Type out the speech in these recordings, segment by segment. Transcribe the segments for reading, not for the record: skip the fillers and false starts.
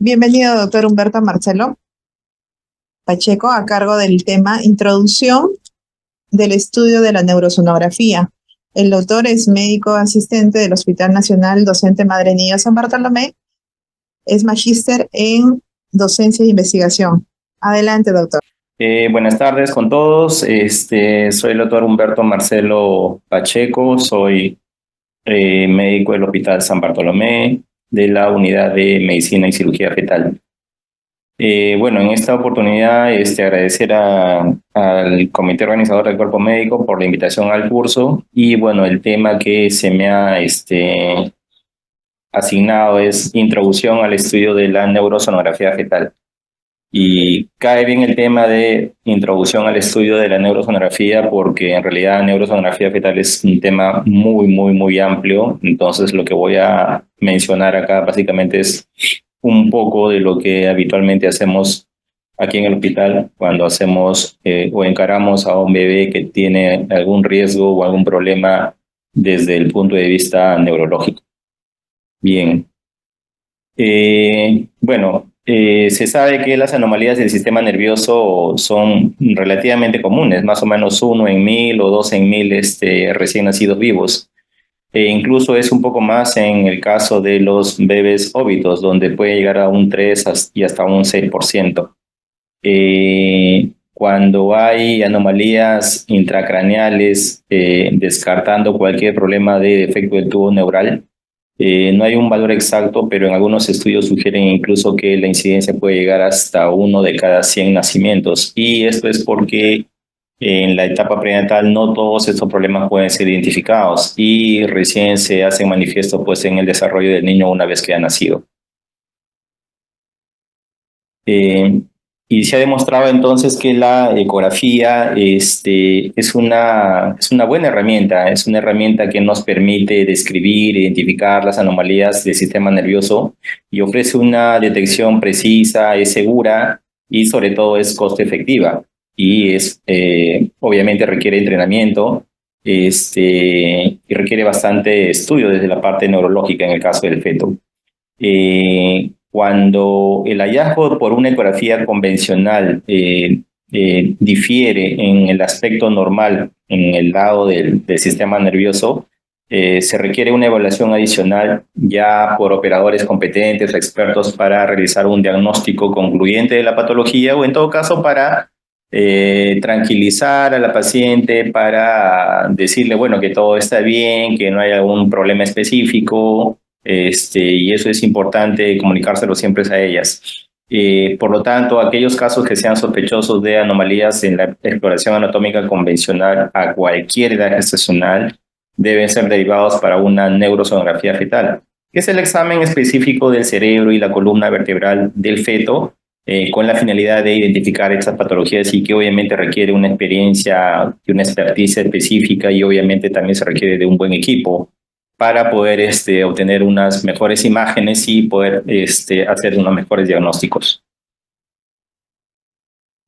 Bienvenido, doctor Humberto Marcelo Pacheco, a cargo del tema Introducción del estudio de la neurosonografía. El doctor es médico asistente del Hospital Nacional Docente Madre Niño San Bartolomé. Es magíster en docencia e investigación. Adelante, doctor. Buenas tardes con todos. Soy el doctor Humberto Marcelo Pacheco, soy médico del Hospital San Bartolomé de la Unidad de Medicina y Cirugía Fetal. Bueno, en esta oportunidad agradecer al comité organizador del cuerpo médico por la invitación al curso y bueno, el tema que se me ha asignado es Introducción al estudio de la neurosonografía fetal. Y cae bien el tema de introducción al estudio de la neurosonografía porque en realidad neurosonografía fetal es un tema muy amplio. Entonces lo que voy a mencionar acá básicamente es un poco de lo que habitualmente hacemos aquí en el hospital cuando hacemos o encaramos a un bebé que tiene algún riesgo o algún problema desde el punto de vista neurológico. Bien. Se sabe que las anomalías del sistema nervioso son relativamente comunes, más o menos 1 en 1000 o 2 en 1000 recién nacidos vivos. Incluso es un poco más en el caso de los bebés óbitos, donde puede llegar a un 3 y hasta un 6%. Cuando hay anomalías intracraneales, descartando cualquier problema de defecto del tubo neural, no hay un valor exacto, pero en algunos estudios sugieren incluso que la incidencia puede llegar hasta 1 de cada 100 nacimientos. Y esto es porque en la etapa prenatal no todos estos problemas pueden ser identificados y recién se hacen manifiesto pues, en el desarrollo del niño una vez que ha nacido. Y se ha demostrado entonces que la ecografía es una buena herramienta, es una herramienta que nos permite describir, identificar las anomalías del sistema nervioso y ofrece una detección precisa, es segura y sobre todo es costo efectiva. Y obviamente requiere entrenamiento y requiere bastante estudio desde la parte neurológica en el caso del feto. Cuando el hallazgo por una ecografía convencional difiere en el aspecto normal, en el lado del sistema nervioso, se requiere una evaluación adicional ya por operadores competentes, expertos, para realizar un diagnóstico concluyente de la patología o en todo caso para tranquilizar a la paciente, para decirle, bueno, que todo está bien, que no hay algún problema específico. Y eso es importante comunicárselo siempre a ellas. Por lo tanto, aquellos casos que sean sospechosos de anomalías en la exploración anatómica convencional a cualquier edad gestacional deben ser derivados para una neurosonografía fetal, que es el examen específico del cerebro y la columna vertebral del feto con la finalidad de identificar estas patologías y que obviamente requiere una experiencia y una experticia específica y obviamente también se requiere de un buen equipo para poder obtener unas mejores imágenes y poder hacer unos mejores diagnósticos.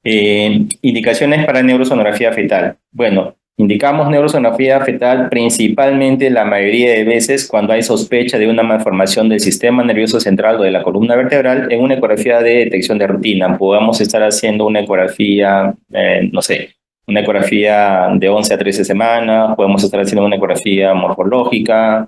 Indicaciones para neurosonografía fetal. Bueno, indicamos neurosonografía fetal principalmente la mayoría de veces cuando hay sospecha de una malformación del sistema nervioso central o de la columna vertebral en una ecografía de detección de rutina. Podemos estar haciendo una ecografía, una ecografía de 11 a 13 semanas, podemos estar haciendo una ecografía morfológica,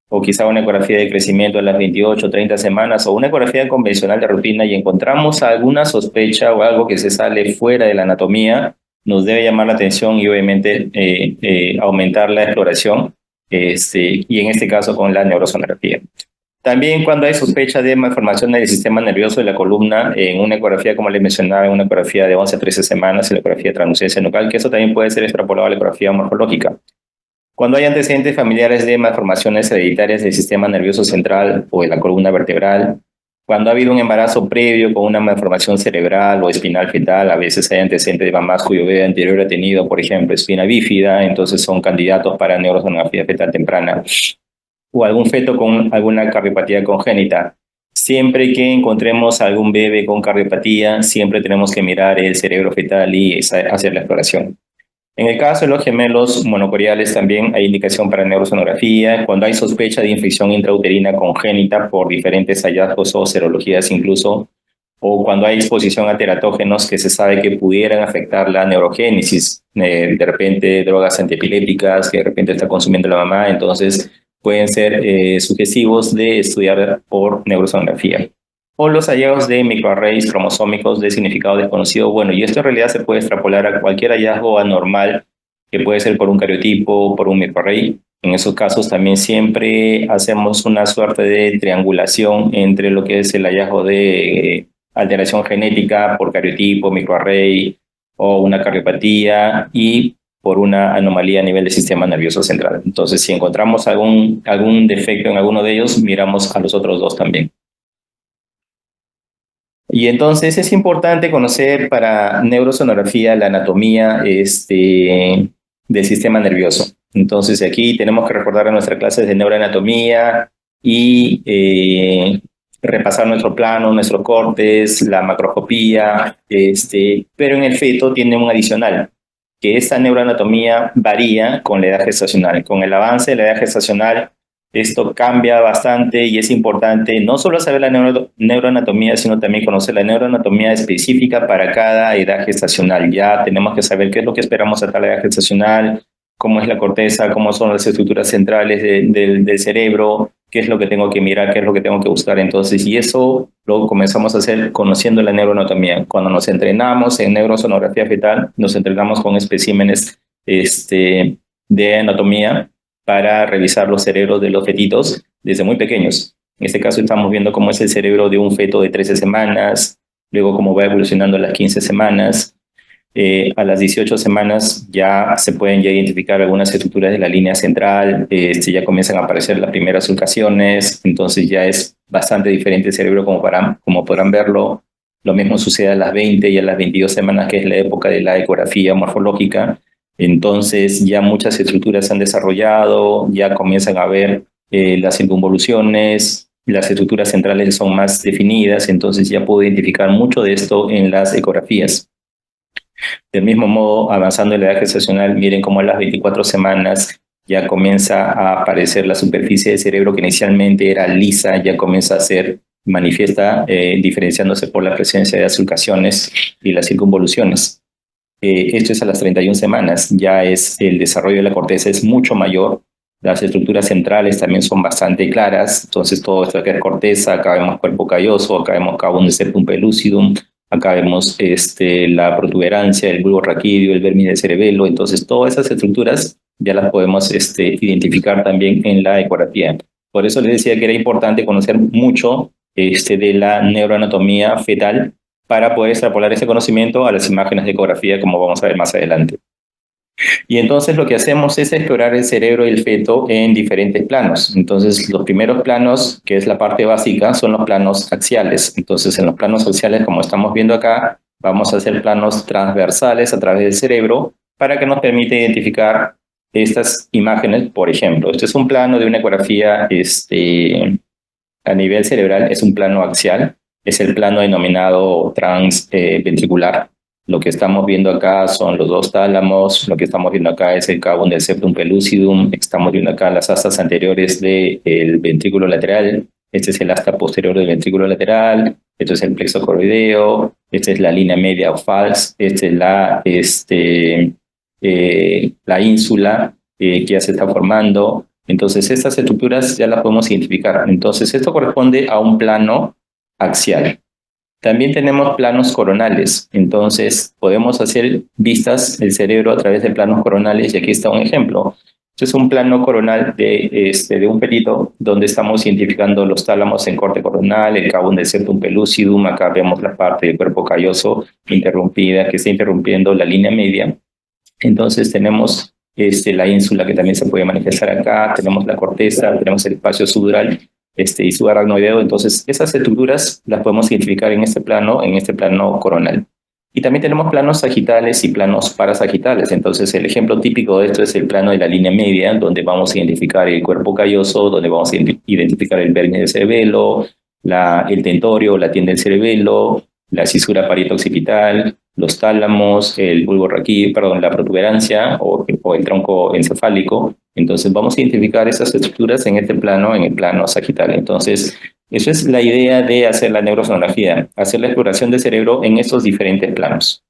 o quizá una ecografía de crecimiento a las 28 o 30 semanas, o una ecografía convencional de rutina y encontramos alguna sospecha o algo que se sale fuera de la anatomía, nos debe llamar la atención y obviamente aumentar la exploración, y en este caso con la neurosonografía. También cuando hay sospecha de malformación del sistema nervioso de la columna, en una ecografía, como les mencionaba, en una ecografía de 11 a 13 semanas, en la ecografía de translucencia nucal, que eso también puede ser extrapolado a la ecografía morfológica. Cuando hay antecedentes familiares de malformaciones hereditarias del sistema nervioso central o de la columna vertebral, cuando ha habido un embarazo previo con una malformación cerebral o espinal fetal, a veces hay antecedentes de mamás cuyo bebé anterior ha tenido, por ejemplo, espina bífida, entonces son candidatos para neurosonografía fetal temprana, o algún feto con alguna cardiopatía congénita. Siempre que encontremos algún bebé con cardiopatía, siempre tenemos que mirar el cerebro fetal y hacer la exploración. En el caso de los gemelos monocoriales también hay indicación para neurosonografía. Cuando hay sospecha de infección intrauterina congénita por diferentes hallazgos o serologías incluso, o cuando hay exposición a teratógenos que se sabe que pudieran afectar la neurogénesis, de repente drogas antiepilépticas que de repente está consumiendo la mamá, entonces pueden ser sugestivos de estudiar por neurosonografía. O los hallazgos de microarrays cromosómicos de significado desconocido. Bueno, y esto en realidad se puede extrapolar a cualquier hallazgo anormal, que puede ser por un cariotipo, por un microarray. En esos casos también siempre hacemos una suerte de triangulación entre lo que es el hallazgo de alteración genética por cariotipo, microarray o una cardiopatía y por una anomalía a nivel del sistema nervioso central. Entonces, si encontramos algún defecto en alguno de ellos, miramos a los otros dos también. Y entonces es importante conocer para neurosonografía la anatomía del sistema nervioso. Entonces aquí tenemos que recordar nuestras clases de neuroanatomía y repasar nuestro plano, nuestros cortes, la macroscopía, pero en el feto tiene un adicional, que esta neuroanatomía varía con la edad gestacional. Con el avance de la edad gestacional, esto cambia bastante y es importante no solo saber la neuroanatomía, sino también conocer la neuroanatomía específica para cada edad gestacional. Ya tenemos que saber qué es lo que esperamos a tal edad gestacional, cómo es la corteza, cómo son las estructuras centrales del cerebro, qué es lo que tengo que mirar, qué es lo que tengo que buscar. Entonces, y eso lo comenzamos a hacer conociendo la neuroanatomía. Cuando nos entrenamos en neurosonografía fetal, nos entrenamos con especímenes de anatomía para revisar los cerebros de los fetitos desde muy pequeños. En este caso estamos viendo cómo es el cerebro de un feto de 13 semanas, luego cómo va evolucionando a las 15 semanas. A las 18 semanas ya se pueden identificar algunas estructuras de la línea central, ya comienzan a aparecer las primeras sulcaciones, entonces ya es bastante diferente el cerebro como podrán verlo. Lo mismo sucede a las 20 y a las 22 semanas, que es la época de la ecografía morfológica. Entonces ya muchas estructuras se han desarrollado, ya comienzan a ver las circunvoluciones, las estructuras centrales son más definidas, entonces ya puedo identificar mucho de esto en las ecografías. Del mismo modo, avanzando en la edad gestacional, miren cómo a las 24 semanas ya comienza a aparecer la superficie del cerebro que inicialmente era lisa, ya comienza a ser manifiesta, diferenciándose por la presencia de las sulcaciones y las circunvoluciones. Esto es a las 31 semanas, ya es el desarrollo de la corteza es mucho mayor, las estructuras centrales también son bastante claras, entonces todo esto que es corteza, acá vemos cuerpo calloso, acá vemos cavum de septum pellucidum, acá vemos la protuberancia, el bulbo raquídeo, el vértice del cerebelo, entonces todas esas estructuras ya las podemos identificar también en la ecografía. Por eso les decía que era importante conocer mucho de la neuroanatomía fetal para poder extrapolar ese conocimiento a las imágenes de ecografía, como vamos a ver más adelante. Y entonces lo que hacemos es explorar el cerebro y el feto en diferentes planos. Entonces los primeros planos, que es la parte básica, son los planos axiales. Entonces en los planos axiales, como estamos viendo acá, vamos a hacer planos transversales a través del cerebro para que nos permita identificar estas imágenes. Por ejemplo, este es un plano de una ecografía a nivel cerebral, es un plano axial. Es el plano denominado transventricular. Lo que estamos viendo acá son los dos tálamos, lo que estamos viendo acá es el cavum del septum pellucidum, estamos viendo acá las astas anteriores del ventrículo lateral, este es el asta posterior del ventrículo lateral, esto es el plexo coroideo, esta es la línea media o falx, esta es la ínsula que ya se está formando. Entonces estas estructuras ya las podemos identificar. Entonces esto corresponde a un plano axial. También tenemos planos coronales, entonces podemos hacer vistas del cerebro a través de planos coronales y aquí está un ejemplo. Este es un plano coronal de un pelito donde estamos identificando los tálamos en corte coronal, el cavum del septum pellucidum, acá vemos la parte del cuerpo calloso interrumpida que está interrumpiendo la línea media. Entonces tenemos la ínsula que también se puede manifestar acá, tenemos la corteza, tenemos el espacio subdural y subaracnoideo. Entonces esas estructuras las podemos identificar en este plano coronal. Y también tenemos planos sagitales y planos parasagitales. Entonces el ejemplo típico de esto es el plano de la línea media, donde vamos a identificar el cuerpo calloso, donde vamos a identificar el vértice del cerebelo, el tentorio, la tienda del cerebelo, la cisura parieto-occipital, los tálamos, el bulbo raquídeo, perdón, la protuberancia o el tronco encefálico. Entonces vamos a identificar esas estructuras en este plano, en el plano sagital. Entonces, eso es la idea de hacer la neurosonografía, hacer la exploración del cerebro en estos diferentes planos.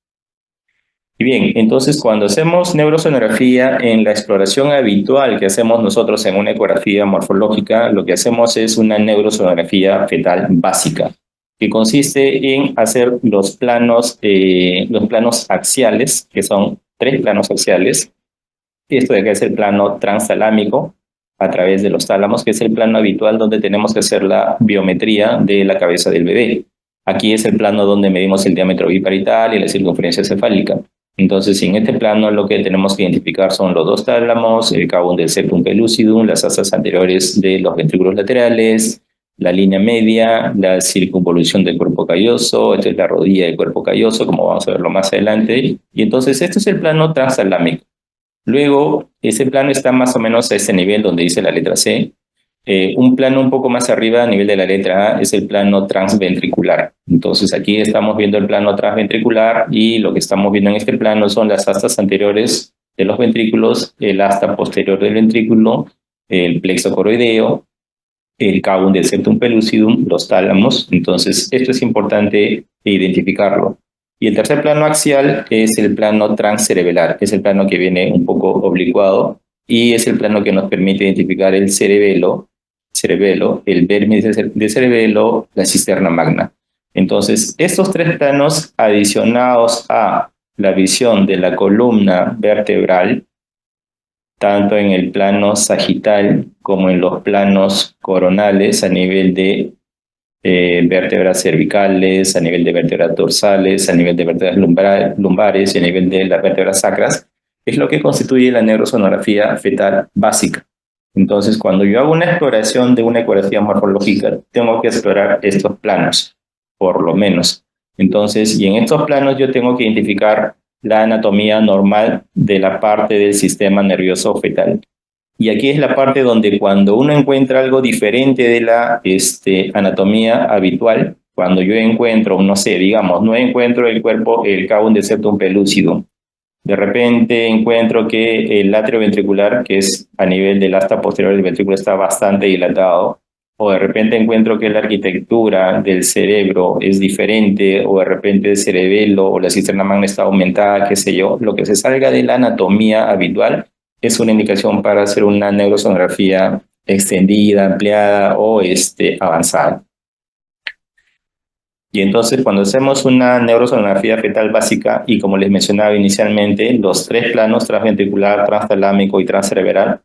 Y bien, entonces cuando hacemos neurosonografía en la exploración habitual que hacemos nosotros en una ecografía morfológica, lo que hacemos es una neurosonografía fetal básica, que consiste en hacer los planos axiales, que son 3 planos axiales. Esto de acá es el plano transtalámico a través de los tálamos, que es el plano habitual donde tenemos que hacer la biometría de la cabeza del bebé. Aquí es el plano donde medimos el diámetro biparital y la circunferencia cefálica. Entonces, en este plano lo que tenemos que identificar son los 2 tálamos, el cabo del septum pellucidum, las asas anteriores de los ventrículos laterales, la línea media, la circunvolución del cuerpo calloso, esta es la rodilla del cuerpo calloso, como vamos a verlo más adelante. Y entonces, este es el plano transtalámico. Luego, ese plano está más o menos a este nivel donde dice la letra C. Un plano un poco más arriba, a nivel de la letra A, es el plano transventricular. Entonces aquí estamos viendo el plano transventricular y lo que estamos viendo en este plano son las astas anteriores de los ventrículos, el asta posterior del ventrículo, el plexo coroideo, el cabo del septum pellucidum, los tálamos. Entonces esto es importante identificarlo. Y el tercer plano axial es el plano transcerebelar, es el plano que viene un poco oblicuado y es el plano que nos permite identificar el cerebelo, el vértice de cerebelo, la cisterna magna. Entonces, estos 3 planos adicionados a la visión de la columna vertebral, tanto en el plano sagital como en los planos coronales a nivel de vértebras cervicales, a nivel de vértebras dorsales, a nivel de vértebras lumbares y a nivel de las vértebras sacras, es lo que constituye la neurosonografía fetal básica. Entonces, cuando yo hago una exploración de una ecografía morfológica, tengo que explorar estos planos, por lo menos. Entonces, y en estos planos yo tengo que identificar la anatomía normal de la parte del sistema nervioso fetal. Y aquí es la parte donde cuando uno encuentra algo diferente de la anatomía habitual, cuando yo encuentro, no sé, digamos, no encuentro el cabo del septum pellucidum, de repente encuentro que el atrio ventricular, que es a nivel del asta posterior del ventrículo, está bastante dilatado, o de repente encuentro que la arquitectura del cerebro es diferente, o de repente el cerebelo o la cisterna magna está aumentada, qué sé yo, lo que se salga de la anatomía habitual es una indicación para hacer una neurosonografía extendida, ampliada o avanzada. Y entonces cuando hacemos una neurosonografía fetal básica, y como les mencionaba inicialmente, los 3 planos, transventricular, transtalámico y transcerebelar,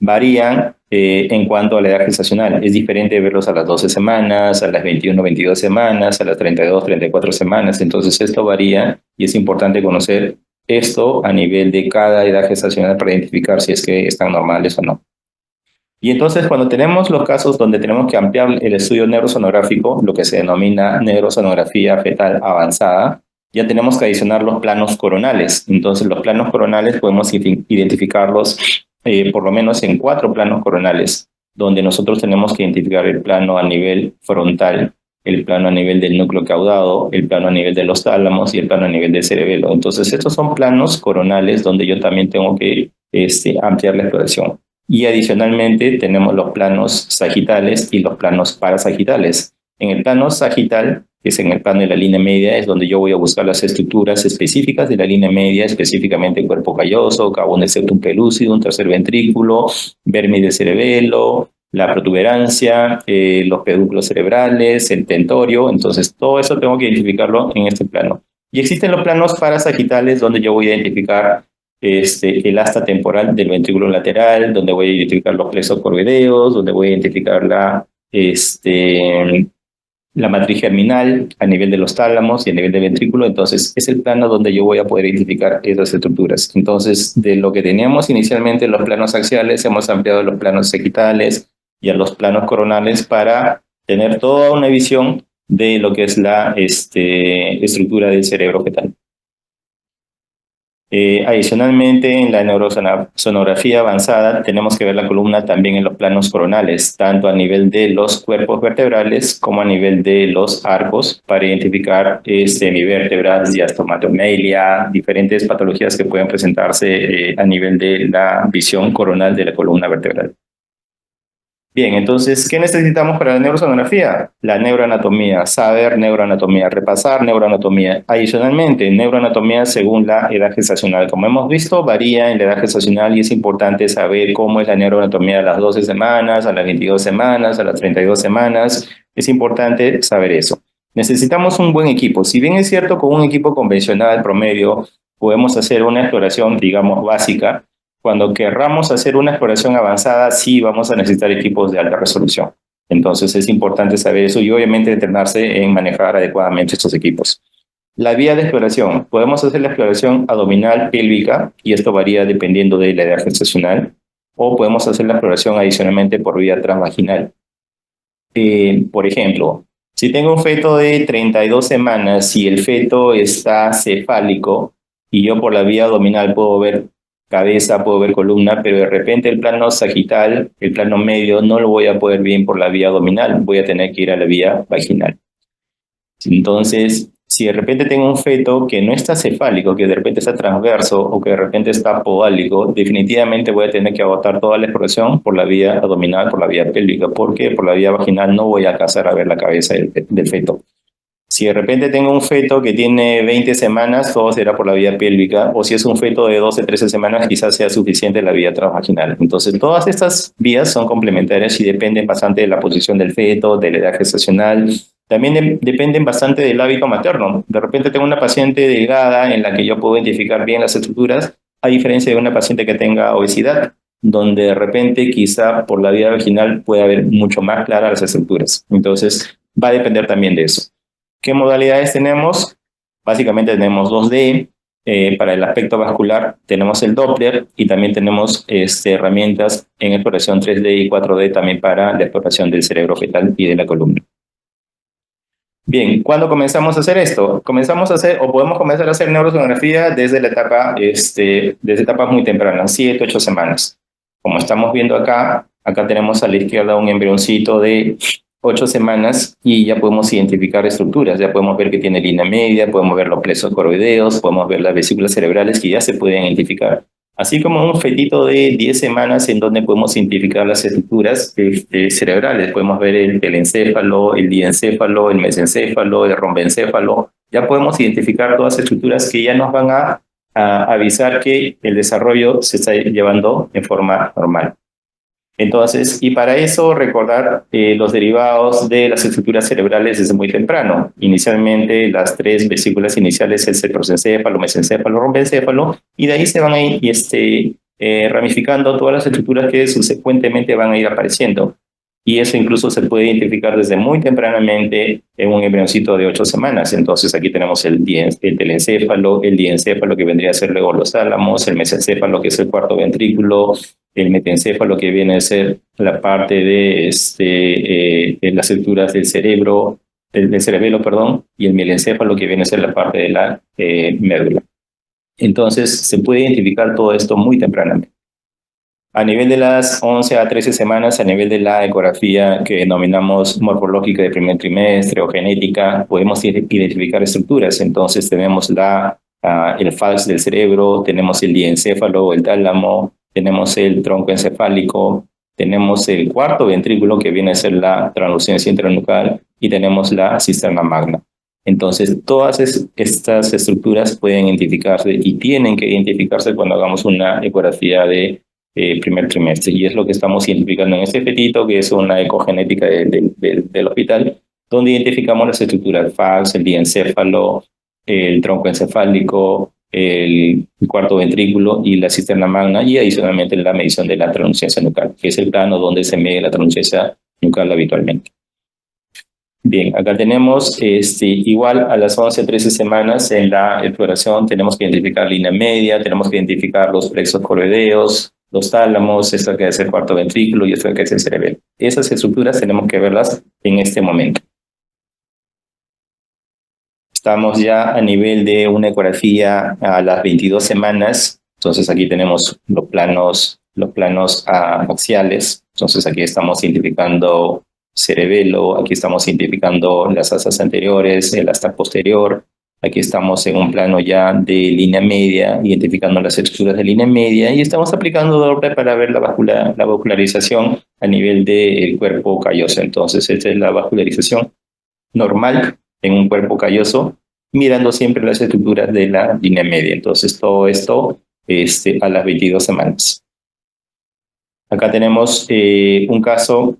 varían en cuanto a la edad gestacional. Es diferente verlos a las 12 semanas, a las 21, 22 semanas, a las 32, 34 semanas. Entonces esto varía y es importante conocer esto a nivel de cada edad gestacional para identificar si es que están normales o no. Y entonces cuando tenemos los casos donde tenemos que ampliar el estudio neurosonográfico, lo que se denomina neurosonografía fetal avanzada, ya tenemos que adicionar los planos coronales. Entonces los planos coronales podemos identificarlos por lo menos en 4 planos coronales, donde nosotros tenemos que identificar el plano a nivel frontal, el plano a nivel del núcleo caudado, el plano a nivel de los tálamos y el plano a nivel del cerebelo. Entonces estos son planos coronales donde yo también tengo que ampliar la exploración. Y adicionalmente tenemos los planos sagitales y los planos parasagitales. En el plano sagital, que es en el plano de la línea media, es donde yo voy a buscar las estructuras específicas de la línea media, específicamente el cuerpo calloso, cabo del septum pellucidum, tercer ventrículo, vértice de cerebelo, la protuberancia, los pedúnculos cerebrales, el tentorio. Entonces todo eso tengo que identificarlo en este plano. Y existen los planos parasagitales donde yo voy a identificar el asta temporal del ventrículo lateral, donde voy a identificar los plexos corvideos, donde voy a identificar la matriz germinal a nivel de los tálamos y a nivel del ventrículo. Entonces es el plano donde yo voy a poder identificar esas estructuras. Entonces, de lo que teníamos inicialmente en los planos axiales, hemos ampliado a los planos sagitales y a los planos coronales para tener toda una visión de lo que es la estructura del cerebro fetal. Adicionalmente, en la neurosonografía avanzada tenemos que ver la columna también en los planos coronales, tanto a nivel de los cuerpos vertebrales como a nivel de los arcos, para identificar semivértebras, diastematomelias, diferentes patologías que pueden presentarse a nivel de la visión coronal de la columna vertebral. Bien, entonces, ¿qué necesitamos para la neurosonografía? La neuroanatomía, saber neuroanatomía, repasar neuroanatomía. Adicionalmente, neuroanatomía según la edad gestacional. Como hemos visto, varía en la edad gestacional y es importante saber cómo es la neuroanatomía a las 12 semanas, a las 22 semanas, a las 32 semanas. Es importante saber eso. Necesitamos un buen equipo. Si bien es cierto, con un equipo convencional promedio podemos hacer una exploración, digamos, básica. Cuando querramos hacer una exploración avanzada, sí vamos a necesitar equipos de alta resolución. Entonces es importante saber eso y obviamente entrenarse en manejar adecuadamente estos equipos. La vía de exploración. Podemos hacer la exploración abdominal pélvica y esto varía dependiendo de la edad gestacional. O podemos hacer la exploración adicionalmente por vía transvaginal. Por ejemplo, si tengo un feto de 32 semanas y el feto está cefálico y yo por la vía abdominal puedo ver cabeza, puedo ver columna, pero de repente el plano sagital, el plano medio, no lo voy a poder ver bien por la vía abdominal, voy a tener que ir a la vía vaginal. Entonces, si de repente tengo un feto que no está cefálico, que de repente está transverso o que de repente está podálico, definitivamente voy a tener que agotar toda la exploración por la vía abdominal, por la vía pélvica, porque por la vía vaginal no voy a alcanzar a ver la cabeza del feto. Si de repente tengo un feto que tiene 20 semanas, todo será por la vía pélvica, o si es un feto de 12, 13 semanas, quizás sea suficiente la vía transvaginal. Entonces, todas estas vías son complementarias y dependen bastante de la posición del feto, de la edad gestacional. También dependen bastante del hábito materno. De repente tengo una paciente delgada en la que yo puedo identificar bien las estructuras, a diferencia de una paciente que tenga obesidad, donde de repente quizá por la vía vaginal pueda haber mucho más claras las estructuras. Entonces, va a depender también de eso. ¿Qué modalidades tenemos? Básicamente tenemos 2D, para el aspecto vascular tenemos el Doppler y también tenemos herramientas en exploración 3D y 4D también para la exploración del cerebro fetal y de la columna. Bien, ¿cuándo comenzamos a hacer esto? Comenzamos a hacer, o podemos comenzar a hacer neurosonografía desde la etapa, desde etapas muy tempranas, 7, 8 semanas. Como estamos viendo acá, tenemos a la izquierda un embrioncito de 8 semanas y ya podemos identificar estructuras, ya podemos ver que tiene línea media, podemos ver los plexos coroideos, podemos ver las vesículas cerebrales que ya se pueden identificar. Así como un fetito de 10 semanas en donde podemos identificar las estructuras cerebrales. Podemos ver el telencéfalo, el diencéfalo, el mesencéfalo, el rombencéfalo. Ya podemos identificar todas las estructuras que ya nos van a avisar que el desarrollo se está llevando en forma normal. Entonces, y para eso recordar los derivados de las estructuras cerebrales desde muy temprano. Inicialmente, las 3 vesículas iniciales, el cetrosencéfalo, mesencéfalo, rombencéfalo, y de ahí se van a ir ramificando todas las estructuras que subsecuentemente van a ir apareciendo. Y eso incluso se puede identificar desde muy tempranamente en un embrioncito de 8 semanas. Entonces aquí tenemos el telencéfalo, el diencéfalo que vendría a ser luego los álamos, el mesencéfalo que es el cuarto ventrículo, el metencéfalo que viene a ser la parte de las estructuras del cerebro, del cerebelo, perdón, y el mielencéfalo que viene a ser la parte de la médula. Entonces se puede identificar todo esto muy tempranamente. A nivel de las 11 a 13 semanas, a nivel de la ecografía que denominamos morfológica de primer trimestre o genética, podemos identificar estructuras. Entonces tenemos el falx del cerebro, tenemos el diencéfalo, el tálamo, tenemos el tronco encefálico, tenemos el cuarto ventrículo que viene a ser la translucencia intranucal y tenemos la cisterna magna. Entonces, todas estas estructuras pueden identificarse y tienen que identificarse cuando hagamos una ecografía de primer trimestre. Y es lo que estamos identificando en este fetito, que es una ecogenética del hospital, donde identificamos las estructuras falx, el diencéfalo, el tronco encefálico, el cuarto ventrículo y la cisterna magna, y adicionalmente la medición de la translucencia nucal, que es el plano donde se mide la translucencia nucal habitualmente. Bien, acá tenemos igual a las 11 a 13 semanas en la exploración tenemos que identificar línea media, tenemos que identificar los plexos coroideos, los tálamos, esto que es el cuarto ventrículo y esto que es el cerebelo. Esas estructuras tenemos que verlas en este momento. Estamos ya a nivel de una ecografía a las 22 semanas. Entonces aquí tenemos los planos axiales. Entonces aquí estamos identificando cerebelo, aquí estamos identificando las asas anteriores, el asta posterior. Aquí estamos en un plano ya de línea media, identificando las estructuras de línea media, y estamos aplicando Doppler para ver la vascularización a nivel del cuerpo calloso. Entonces esta es la vascularización normal en un cuerpo calloso, mirando siempre las estructuras de la línea media. Entonces todo esto a las 22 semanas. Acá tenemos un caso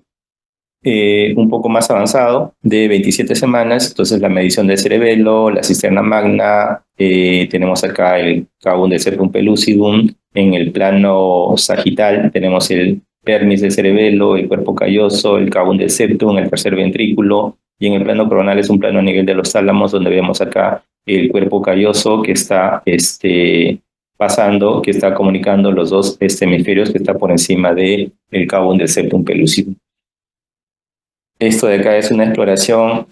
un poco más avanzado de 27 semanas. Entonces la medición del cerebelo, la cisterna magna, tenemos acá el cavum de septum pellucidum. En el plano sagital tenemos el pernis del cerebelo, el cuerpo calloso, el cavum del septum, el tercer ventrículo, y en el plano coronal es un plano a nivel de los tálamos, donde vemos acá el cuerpo calloso que está pasando, que está comunicando los dos hemisferios, que está por encima del cavum del septum pellucidum. Esto de acá es una exploración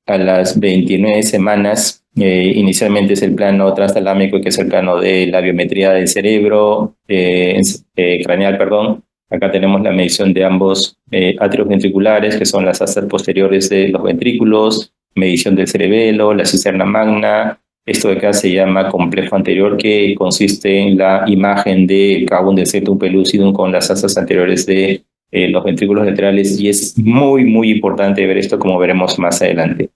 a las 29 semanas. Inicialmente es el plano transtalámico, que es el plano de la biometría del cerebro, craneal, perdón. Acá tenemos la medición de ambos atrios ventriculares, que son las asas posteriores de los ventrículos, medición del cerebelo, la cisterna magna. Esto de acá se llama complejo anterior, que consiste en la imagen del cavum del septum pellucidum con las asas anteriores de los ventrículos laterales, y es muy, muy importante ver esto, como veremos más adelante.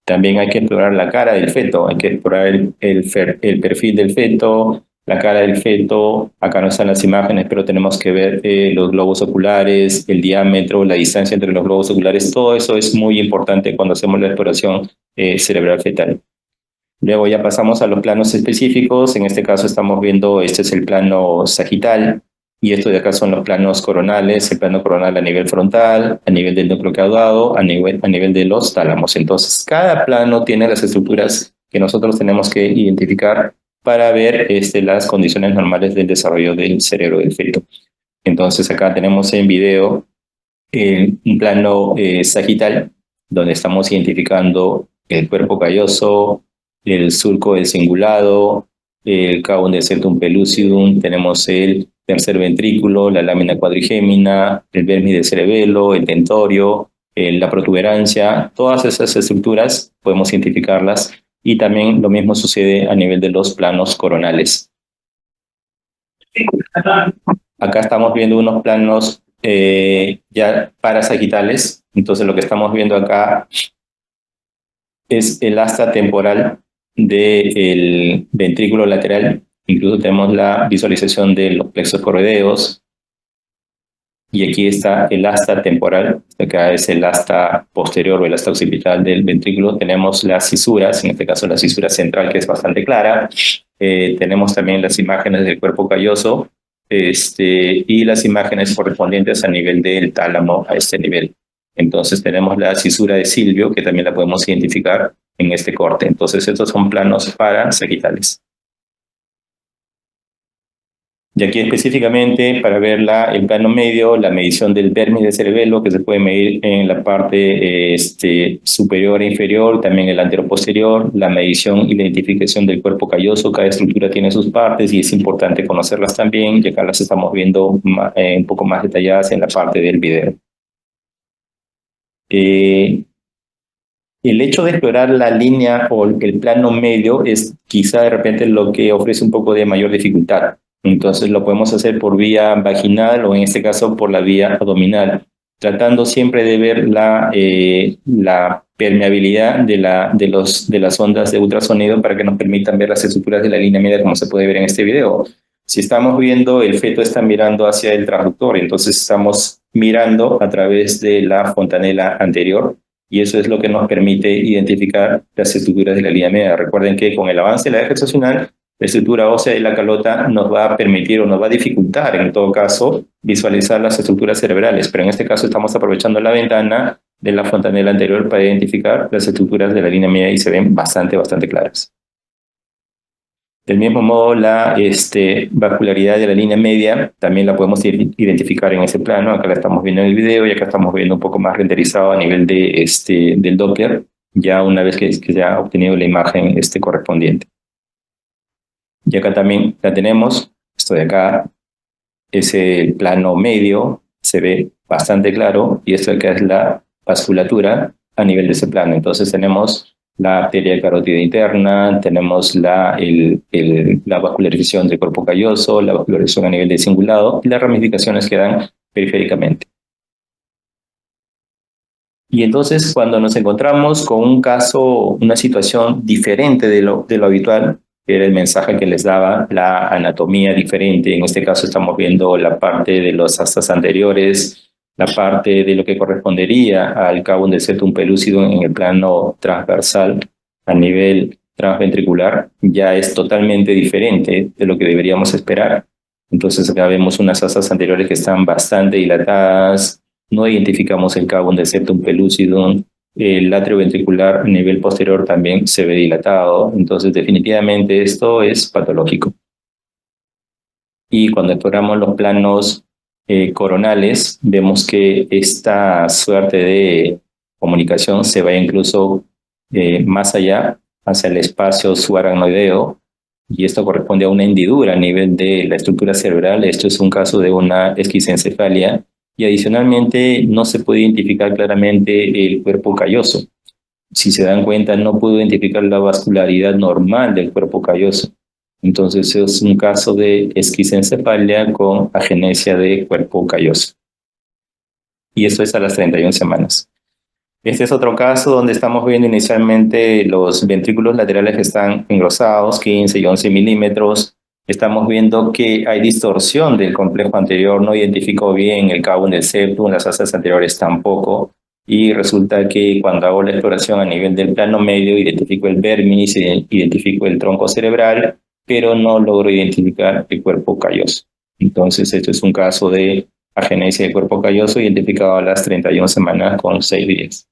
También hay que explorar la cara del feto, hay que explorar el perfil del feto, la cara del feto. Acá no están las imágenes, pero tenemos que ver los globos oculares, el diámetro, la distancia entre los globos oculares. Todo eso es muy importante cuando hacemos la exploración cerebral fetal. Luego ya pasamos a los planos específicos. En este caso estamos viendo, este es el plano sagital, y esto de acá son los planos coronales, el plano coronal a nivel frontal, a nivel del núcleo caudado, a nivel de los tálamos. Entonces, cada plano tiene las estructuras que nosotros tenemos que identificar para ver las condiciones normales del desarrollo del cerebro del feto. Entonces, acá tenemos en video un plano sagital, donde estamos identificando el cuerpo calloso, el surco del cingulado, el cavum del septum pellucidum, tenemos el tercer ventrículo, la lámina cuadrigémina, el vermis del cerebelo, el tentorio, la protuberancia. Todas esas estructuras podemos identificarlas, y también lo mismo sucede a nivel de los planos coronales. Acá estamos viendo unos planos ya parasagitales. Entonces lo que estamos viendo acá es el asta temporal del ventrículo lateral. Incluso tenemos la visualización de los plexos coroideos, y aquí está el asta temporal. Acá es el asta posterior o el asta occipital del ventrículo. Tenemos las cisuras, en este caso la cisura central, que es bastante clara. Tenemos también las imágenes del cuerpo calloso y las imágenes correspondientes a nivel del tálamo, a este nivel. Entonces tenemos la cisura de Silvio, que también la podemos identificar en este corte. Entonces estos son planos parasagitales. Y aquí específicamente para ver el plano medio, la medición del vermis del cerebelo, que se puede medir en la parte superior e inferior, también el anteroposterior, la medición y la identificación del cuerpo calloso. Cada estructura tiene sus partes y es importante conocerlas también, y acá las estamos viendo un poco más detalladas en la parte del video. El hecho de explorar la línea o el plano medio es quizá de repente lo que ofrece un poco de mayor dificultad. Entonces lo podemos hacer por vía vaginal, o en este caso por la vía abdominal, tratando siempre de ver la permeabilidad de las ondas de ultrasonido, para que nos permitan ver las estructuras de la línea media, como se puede ver en este video. Si estamos viendo, el feto está mirando hacia el transductor, entonces estamos mirando a través de la fontanela anterior, y eso es lo que nos permite identificar las estructuras de la línea media. Recuerden que con el avance de la edad gestacional, la estructura ósea de la calota nos va a permitir, o nos va a dificultar en todo caso, visualizar las estructuras cerebrales, pero en este caso estamos aprovechando la ventana de la fontanela anterior para identificar las estructuras de la línea media, y se ven bastante claras. Del mismo modo, la vascularidad de la línea media también la podemos identificar en ese plano. Acá la estamos viendo en el video, y acá estamos viendo un poco más renderizado a nivel del Doppler ya una vez que se ha obtenido la imagen correspondiente. Y acá también la tenemos, esto de acá es el plano medio, se ve bastante claro, y esto acá es la vasculatura a nivel de ese plano. Entonces tenemos la arteria carótida interna, tenemos la vascularización del cuerpo calloso, la vascularización a nivel de cingulado, y las ramificaciones que dan periféricamente. Y entonces cuando nos encontramos con un caso, una situación diferente de lo habitual, que era el mensaje que les daba la anatomía diferente, en este caso estamos viendo la parte de los astas anteriores, la parte de lo que correspondería al cavum del septum pellucidum en el plano transversal a nivel transventricular, ya es totalmente diferente de lo que deberíamos esperar. Entonces acá vemos unas astas anteriores que están bastante dilatadas, no identificamos el cavum del septum pellucidum, el atrio ventricular a nivel posterior también se ve dilatado, entonces definitivamente esto es patológico. Y cuando exploramos los planos coronales, vemos que esta suerte de comunicación se va incluso más allá, hacia el espacio subaracnoideo, y esto corresponde a una hendidura a nivel de la estructura cerebral. Esto es un caso de una esquizencefalia, y adicionalmente no se puede identificar claramente el cuerpo calloso. Si se dan cuenta, no puedo identificar la vascularidad normal del cuerpo calloso. Entonces es un caso de esquizencefalia con agenesia de cuerpo calloso. Y esto es a las 31 semanas. Este es otro caso donde estamos viendo inicialmente los ventrículos laterales que están engrosados, 15 y 11 milímetros. Estamos viendo que hay distorsión del complejo anterior, no identifico bien el cavum del septum, las astas anteriores tampoco, y resulta que cuando hago la exploración a nivel del plano medio, identifico el vérminis, identifico el tronco cerebral, pero no logro identificar el cuerpo calloso. Entonces, esto es un caso de agenesia del cuerpo calloso identificado a las 31 semanas con 6 días.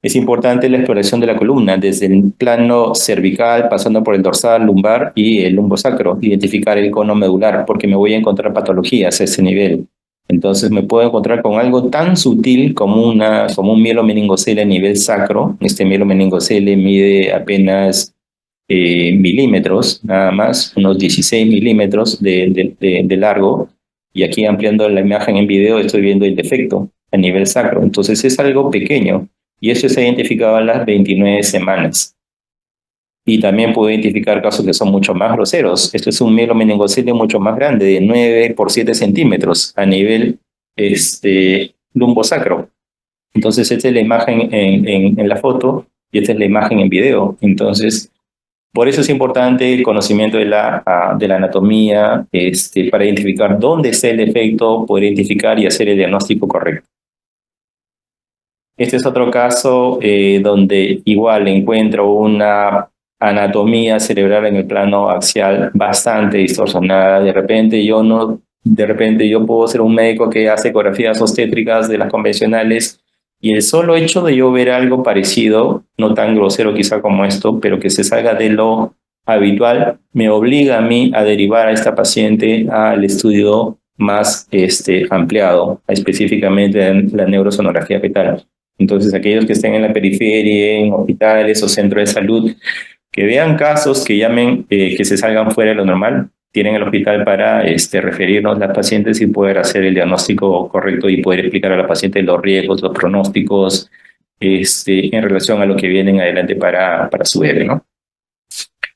Es importante la exploración de la columna, desde el plano cervical, pasando por el dorsal, lumbar y el lumbosacro, identificar el cono medular, porque me voy a encontrar patologías a ese nivel. Entonces me puedo encontrar con algo tan sutil como un mielomeningocele a nivel sacro. Este mielomeningocele mide apenas milímetros, nada más, unos 16 milímetros de largo, y aquí ampliando la imagen en video estoy viendo el defecto a nivel sacro. Entonces es algo pequeño, y eso se ha identificado a las 29 semanas. Y también puedo identificar casos que son mucho más groseros. Esto es un mielomeningocele mucho más grande, de 9 por 7 centímetros a nivel lumbosacro. Entonces esta es la imagen en la foto, y esta es la imagen en video. Entonces, por eso es importante el conocimiento de la anatomía, para identificar dónde está el defecto, poder identificar y hacer el diagnóstico correcto. Este es otro caso donde igual encuentro una anatomía cerebral en el plano axial bastante distorsionada. De repente yo puedo ser un médico que hace ecografías obstétricas de las convencionales, y el solo hecho de yo ver algo parecido, no tan grosero quizá como esto, pero que se salga de lo habitual, me obliga a mí a derivar a esta paciente al estudio más ampliado, específicamente en la neurosonografía fetal. Entonces, aquellos que estén en la periferia, en hospitales o centros de salud, que vean casos que llamen, que se salgan fuera de lo normal, tienen el hospital para referirnos a las pacientes y poder hacer el diagnóstico correcto y poder explicar a la paciente los riesgos, los pronósticos, en relación a lo que vienen adelante para su bebé, ¿no?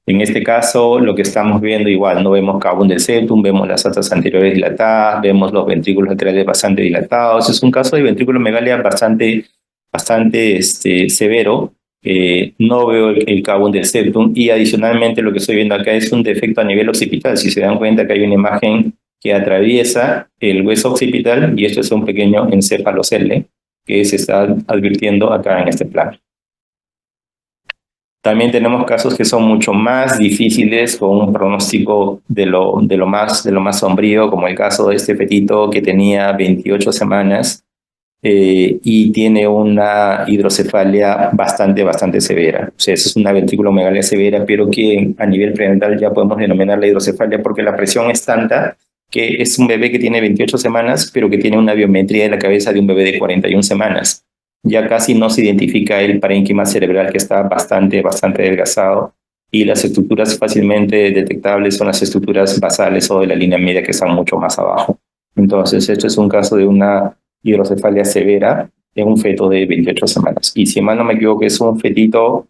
En este caso, lo que estamos viendo igual, no vemos cavum del septum, vemos las astas anteriores dilatadas, vemos los ventrículos laterales bastante dilatados. Es un caso de ventriculomegalia bastante severo. No veo el cavum del septum, y adicionalmente lo que estoy viendo acá es un defecto a nivel occipital. Si se dan cuenta que hay una imagen que atraviesa el hueso occipital, y esto es un pequeño encéfalocele que se está advirtiendo acá en este plano. También tenemos casos que son mucho más difíciles, con un pronóstico de lo más sombrío, como el caso de este fetito que tenía 28 semanas y tiene una hidrocefalia bastante severa. O sea, eso es una ventriculomegalia severa, pero que a nivel prenatal ya podemos denominar la hidrocefalia, porque la presión es tanta que es un bebé que tiene 28 semanas, pero que tiene una biometría de la cabeza de un bebé de 41 semanas. ya casi no se identifica el parénquima cerebral, que está bastante adelgazado, y las estructuras fácilmente detectables son las estructuras basales o de la línea media, que están mucho más abajo. Entonces, esto es un caso de una hidrocefalia severa en un feto de 28 semanas. Y si mal no me equivoco, es un fetito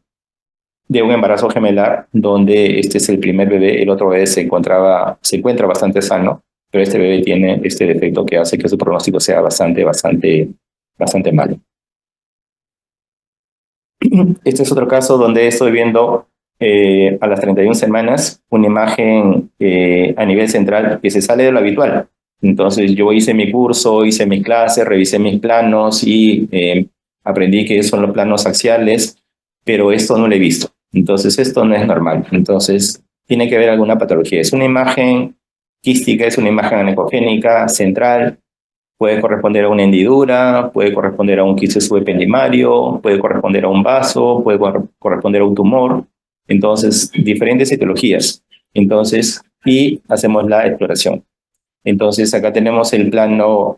de un embarazo gemelar, donde este es el primer bebé, el otro bebé se encuentra bastante sano, pero este bebé tiene este defecto que hace que su pronóstico sea bastante malo. Este es otro caso donde estoy viendo a las 31 semanas una imagen a nivel central que se sale de lo habitual. Entonces yo hice mi curso, hice mis clases, revisé mis planos y aprendí que son los planos axiales, pero esto no lo he visto. Entonces esto no es normal. Entonces tiene que haber alguna patología. Es una imagen quística, es una imagen anecogénica central. Puede corresponder a una hendidura, puede corresponder a un quiste subependimario, puede corresponder a un vaso, puede corresponder a un tumor. Entonces, diferentes etiologías. Entonces, y hacemos la exploración. Entonces, acá tenemos el plano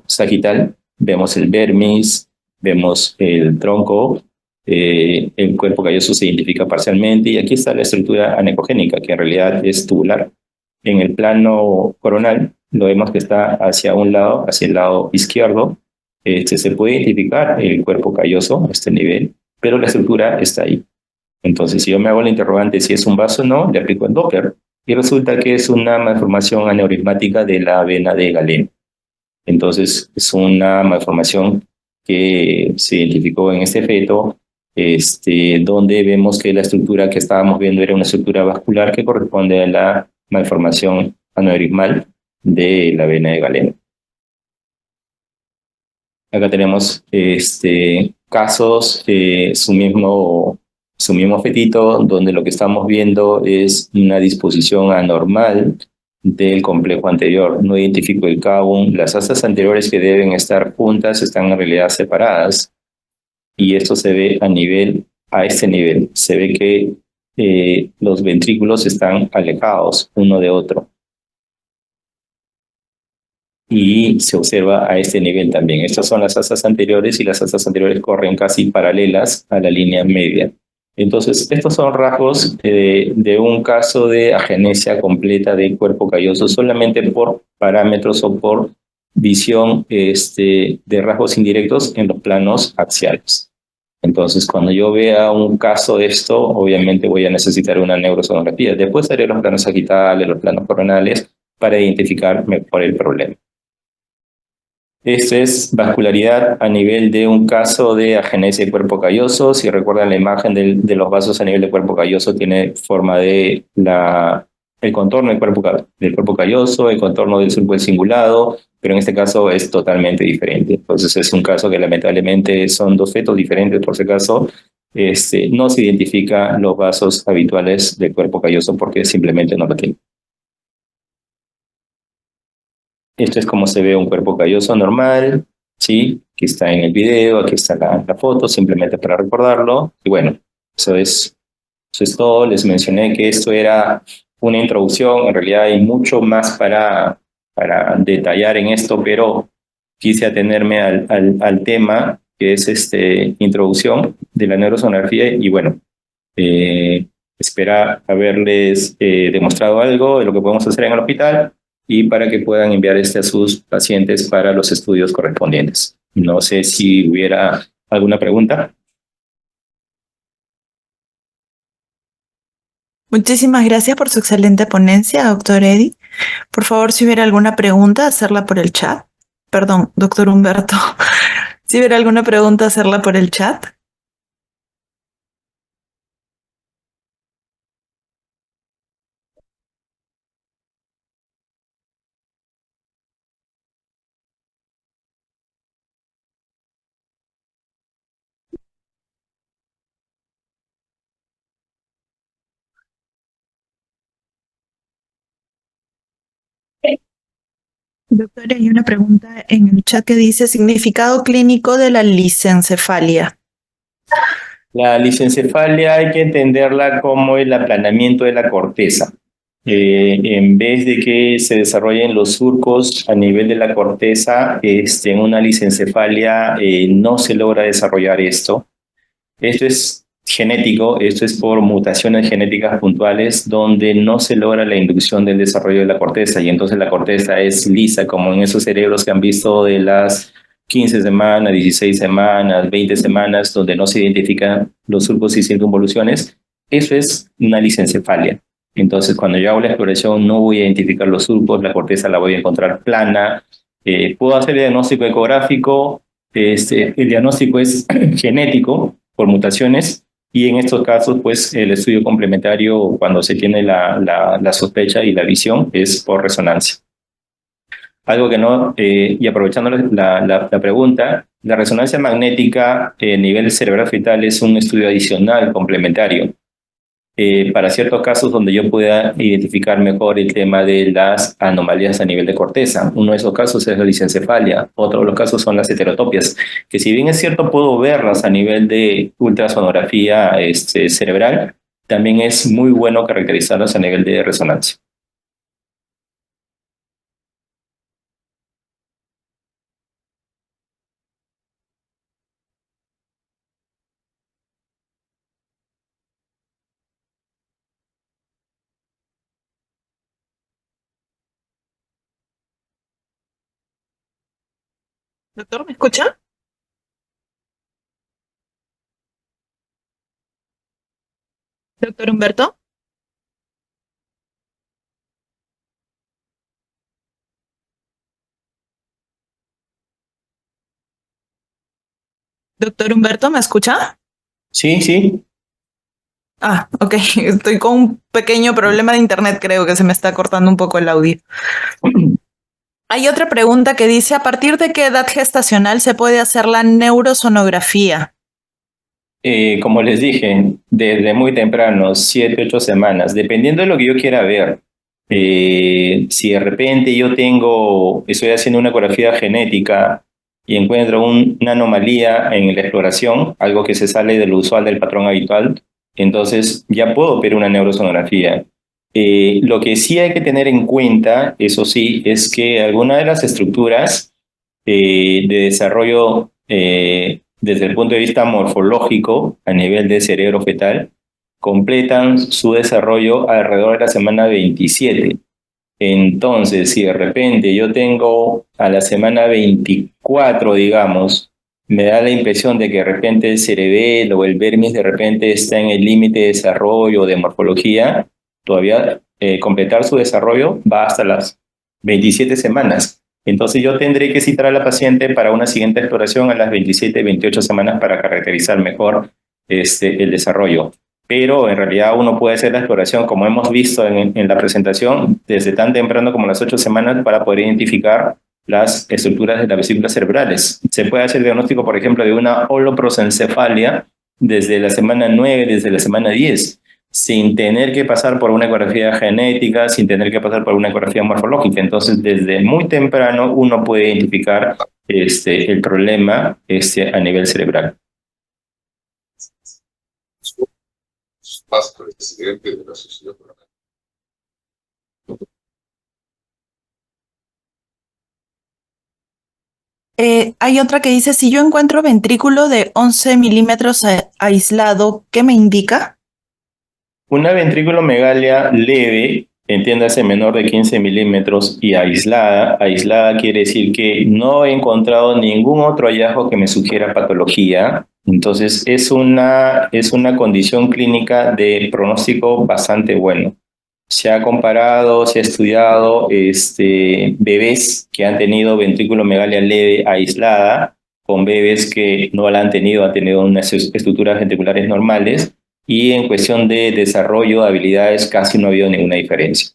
sagital. Vemos el dermis, vemos el tronco, el cuerpo calloso se identifica parcialmente, y aquí está la estructura anecogénica, que en realidad es tubular. En el plano coronal, lo vemos que está hacia un lado, hacia el lado izquierdo. Se puede identificar el cuerpo calloso a este nivel, pero la estructura está ahí. Entonces, si yo me hago la interrogante si es un vaso o no, le aplico el Doppler y resulta que es una malformación aneurismática de la vena de Galeno. Entonces, es una malformación que se identificó en este feto, donde vemos que la estructura que estábamos viendo era una estructura vascular que corresponde a la malformación aneurismal de la vena de Galeno. Acá tenemos casos, su mismo fetito, donde lo que estamos viendo es una disposición anormal del complejo anterior. No identifico el cavum. Las asas anteriores, que deben estar juntas, están en realidad separadas, y esto se ve a este nivel. Se ve que los ventrículos están alejados uno de otro, y se observa a este nivel también. Estas son las asas anteriores, y las asas anteriores corren casi paralelas a la línea media. Entonces, estos son rasgos de un caso de agenesia completa del cuerpo calloso, solamente por parámetros o por visión de rasgos indirectos en los planos axiales. Entonces, cuando yo vea un caso de esto, obviamente voy a necesitar una neurosonografía. Después haré los planos sagitales, los planos coronales, para identificar mejor el problema. Esta es vascularidad a nivel de un caso de agenesia de cuerpo calloso. Si recuerdan, la imagen de los vasos a nivel de cuerpo calloso tiene forma de el contorno del cuerpo calloso, el contorno del surco del cingulado, pero en este caso es totalmente diferente. Entonces es un caso que lamentablemente son dos fetos diferentes. Por si acaso, no se identifica los vasos habituales del cuerpo calloso porque simplemente no lo tienen. Esto es como se ve un cuerpo calloso normal, ¿sí? Aquí está en el video, aquí está la foto, simplemente para recordarlo. Y bueno, eso es todo. Les mencioné que esto era una introducción. En realidad hay mucho más para detallar en esto, pero quise atenerme al tema, que es introducción de la neurosonografía. Y bueno, espero haberles demostrado algo de lo que podemos hacer en el hospital, y para que puedan enviar a sus pacientes para los estudios correspondientes. No sé si hubiera alguna pregunta. Muchísimas gracias por su excelente ponencia, doctor Eddy. Por favor, si hubiera alguna pregunta, hacerla por el chat. Perdón, doctor Humberto. Si hubiera alguna pregunta, hacerla por el chat. Doctor, hay una pregunta en el chat que dice significado clínico de la lisencefalia. La lisencefalia hay que entenderla como el aplanamiento de la corteza. En vez de que se desarrollen los surcos a nivel de la corteza, en una lisencefalia no se logra desarrollar esto. Esto es genético, esto es por mutaciones genéticas puntuales donde no se logra la inducción del desarrollo de la corteza y entonces la corteza es lisa, como en esos cerebros que han visto de las 15 semanas, 16 semanas, 20 semanas, donde no se identifican los surcos y circunvoluciones. Eso es una lisencefalia. Entonces, cuando yo hago la exploración, no voy a identificar los surcos, la corteza la voy a encontrar plana. Puedo hacer el diagnóstico ecográfico, el diagnóstico es genético por mutaciones y en estos casos, pues el estudio complementario, cuando se tiene la sospecha y la visión, es por resonancia. Algo que no, y aprovechando la pregunta, la resonancia magnética a nivel cerebral fetal es un estudio adicional complementario. Para ciertos casos donde yo pueda identificar mejor el tema de las anomalías a nivel de corteza. Uno de esos casos es la lisencefalia, otro de los casos son las heterotopias, que si bien es cierto puedo verlas a nivel de ultrasonografía cerebral, también es muy bueno caracterizarlas a nivel de resonancia. Doctor, ¿me escucha? Doctor Humberto. Doctor Humberto, ¿me escucha? Sí, sí. Ah, ok. Estoy con un pequeño problema de internet, creo que se me está cortando un poco el audio. Hay otra pregunta que dice, ¿a partir de qué edad gestacional se puede hacer la neurosonografía? Como les dije, desde muy temprano, 7, 8 semanas, dependiendo de lo que yo quiera ver. Si de repente estoy haciendo una ecografía genética y encuentro una anomalía en la exploración, algo que se sale de lo usual, del patrón habitual, entonces ya puedo pedir una neurosonografía. Lo que sí hay que tener en cuenta, eso sí, es que algunas de las estructuras de desarrollo desde el punto de vista morfológico a nivel de cerebro fetal completan su desarrollo alrededor de la semana 27. Entonces, si de repente yo tengo a la semana 24, digamos, me da la impresión de que de repente el cerebelo o el vermis de repente está en el límite de desarrollo de morfología, todavía completar su desarrollo va hasta las 27 semanas. Entonces yo tendré que citar a la paciente para una siguiente exploración a las 27, 28 semanas para caracterizar mejor el desarrollo. Pero en realidad uno puede hacer la exploración, como hemos visto en la presentación, desde tan temprano como las 8 semanas para poder identificar las estructuras de las vesículas cerebrales. Se puede hacer diagnóstico, por ejemplo, de una holoprosencefalia desde la semana 9, desde la semana 10, sin tener que pasar por una ecografía genética, sin tener que pasar por una ecografía morfológica. Entonces, desde muy temprano uno puede identificar el problema a nivel cerebral. Presidente de la Sociedad. Hay otra que dice, si yo encuentro ventrículo de 11 milímetros aislado, ¿qué me indica? Una ventrículomegalia leve, entiéndase menor de 15 milímetros y aislada. Aislada quiere decir que no he encontrado ningún otro hallazgo que me sugiera patología. Entonces es una condición clínica de pronóstico bastante bueno. Se ha comparado, se ha estudiado bebés que han tenido ventrículomegalia leve aislada con bebés que no la han tenido unas estructuras ventriculares normales y en cuestión de desarrollo de habilidades casi no ha habido ninguna diferencia.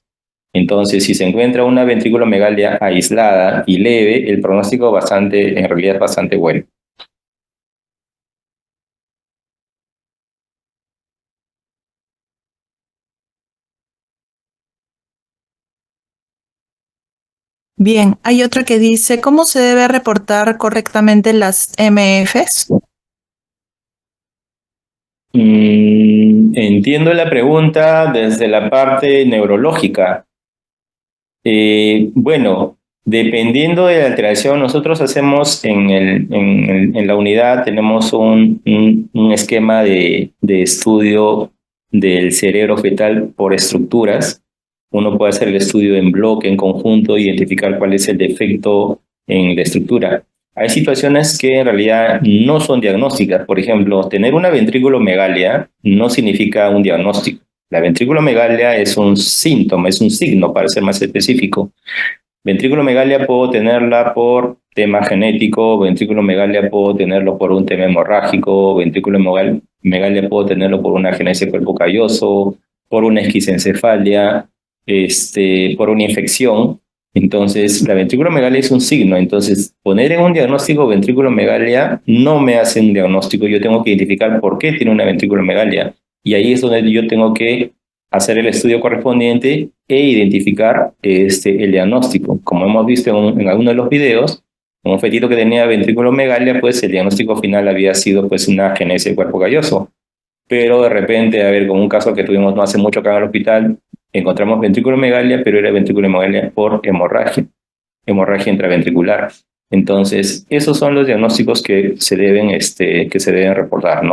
Entonces, si se encuentra una ventrículomegalia aislada y leve, el pronóstico en realidad es bastante bueno. Bien, hay otra que dice, ¿cómo se debe reportar correctamente las MFs? Entiendo la pregunta desde la parte neurológica. Bueno, dependiendo de la alteración, nosotros hacemos en la unidad, tenemos un esquema de estudio del cerebro fetal por estructuras. Uno puede hacer el estudio en bloque, en conjunto, identificar cuál es el defecto en la estructura. Hay situaciones que en realidad no son diagnósticas. Por ejemplo, tener una ventrículomegalia no significa un diagnóstico. La ventrículomegalia es un síntoma, es un signo, para ser más específico. Ventrículomegalia puedo tenerla por tema genético, ventrículomegalia puedo tenerlo por un tema hemorrágico, ventrículomegalia puedo tenerlo por una agenesia de cuerpo calloso, por una esquisencefalia, por una infección. Entonces, la ventrículomegalia es un signo. Entonces, poner en un diagnóstico ventrículomegalia no me hace un diagnóstico. Yo tengo que identificar por qué tiene una ventrículomegalia. Y ahí es donde yo tengo que hacer el estudio correspondiente e identificar el diagnóstico. Como hemos visto en alguno de los videos, un fetito que tenía ventrículomegalia, pues el diagnóstico final había sido pues una agenesia de cuerpo calloso. Pero de repente, a ver, con un caso que tuvimos no hace mucho acá en el hospital, encontramos ventrículomegalia, pero era ventrículomegalia por hemorragia intraventricular. Entonces, esos son los diagnósticos que se deben reportar, ¿no?